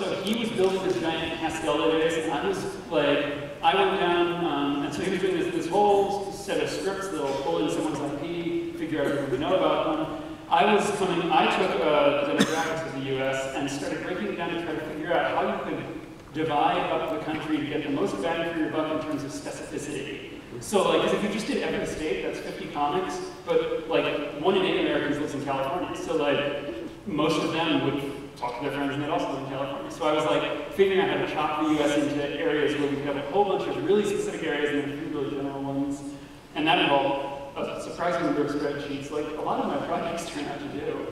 so he was building this giant Haskell database, and I was like, I went down, and so he was doing this whole set of scripts that'll pull in someone's IP, figure out everything we know about them. I took the demographics of the US and started breaking it down to try to figure out how you could divide up the country to get the most bang for your buck in terms of specificity. So like, if you just did every state, that's 50 comics, but like 1 in 8 Americans lives in California. So like, most of them would talk to their friends and they'd also live in California. So I was like, figuring out how to chop the US into areas where we could have a whole bunch of really specific areas and then a few really general ones. And that involved a surprising number of spreadsheets, like a lot of my projects turn out to do.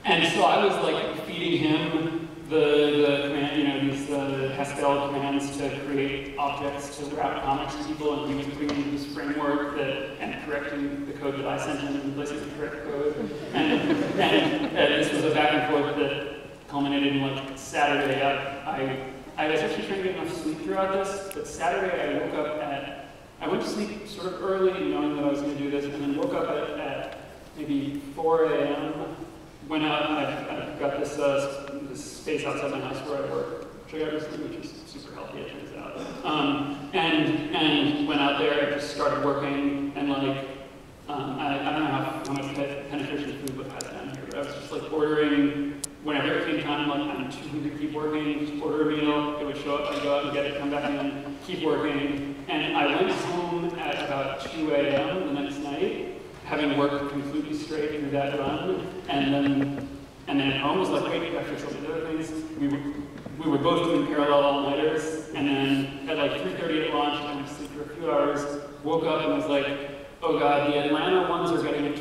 And so I was like feeding him the command, these Haskell commands to create objects to wrap comics to people, and he was bringing this framework and correcting the code that I sent him and replacing the correct code. And this was a back and forth that culminated in like Saturday. I was actually trying to get enough sleep throughout this, but Saturday I woke up I went to sleep sort of early knowing that I was going to do this, and then woke up at maybe 4 a.m. Went out and I've got this space outside my house where I work, which I got recently, which is super healthy, it turns out. And went out there and just started working, and like, I don't know how much penetration food would have down here, but I was just like ordering, whenever it came time, like, I'm too hungry to keep working, just order a meal, it would show up, I'd go out and get it, come back in, keep working. And I went home at about 2 a.m. the next night, having worked completely straight through that run, and then at home was like, wait, I gotta fix all these other things. We were both doing parallel all-nighters, and then at like 3:30 at lunch, I went to sleep for a few hours, woke up and was like, oh god, the Atlanta ones are getting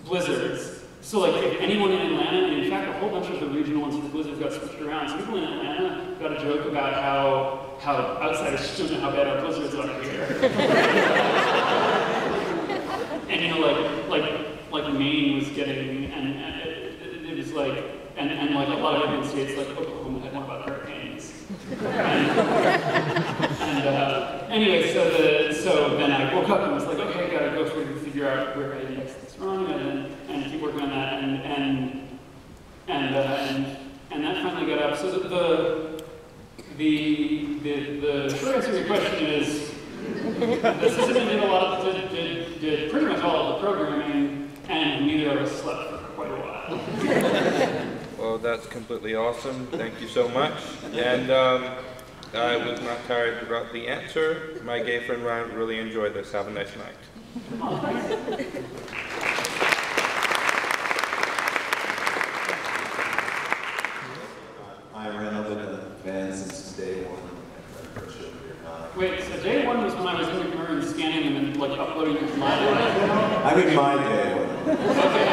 blizzards. So like, if anyone in Atlanta, and in fact, a whole bunch of the regional ones for the blizzards got switched around. So people in Atlanta got a joke about how outsiders just don't know how bad our blizzards are here. And like Maine was getting, and it was like, and like a lot of American states like Oklahoma had more about hurricanes. Anyway, so then I woke up and was like, okay, I gotta go through and figure out where I indexed this wrong, and keep working on that, and that finally got up. So the short answer to your question is, the system did pretty much all of the programming, and neither of us slept for quite a while. Well, that's completely awesome. Thank you so much. And I was not tired about the answer. My gay friend Ryan really enjoyed this. Have a nice night. Oh, thanks. I'm Randall, been a fan since day one. Wait, so day one was when I was in the computer and scanning them and like uploading them to my library? I mean my day one. Okay.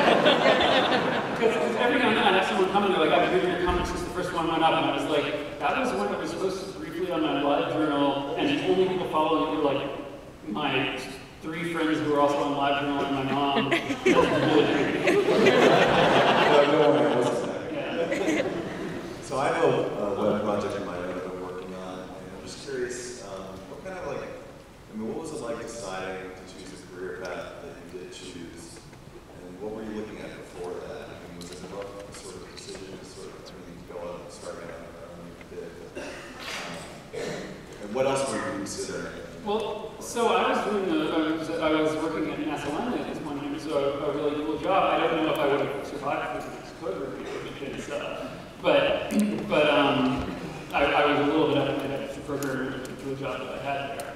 Because every now and then I have someone come and they're like, I've been reading your comics since the first one went up, and I was like, that was when it was posted briefly on my live journal, and the only people following it were like my 3 friends who were also on live journal and my mom. That's really creepy. No one was that. Yeah. So I have a web project of my own that I'm working on, and I'm just curious, what kind of like, what was it like deciding to choose a career path that you did choose, and what were you looking at before that? Was it a rough sort of decision to sort of go out and start out on your own? You did. And what else were you considering? Well, so I was working at NASA Land at this point, and it was a really cool job. I don't know if I would have survived for the next code review because, but I was a little bit up to the program for the job that I had there.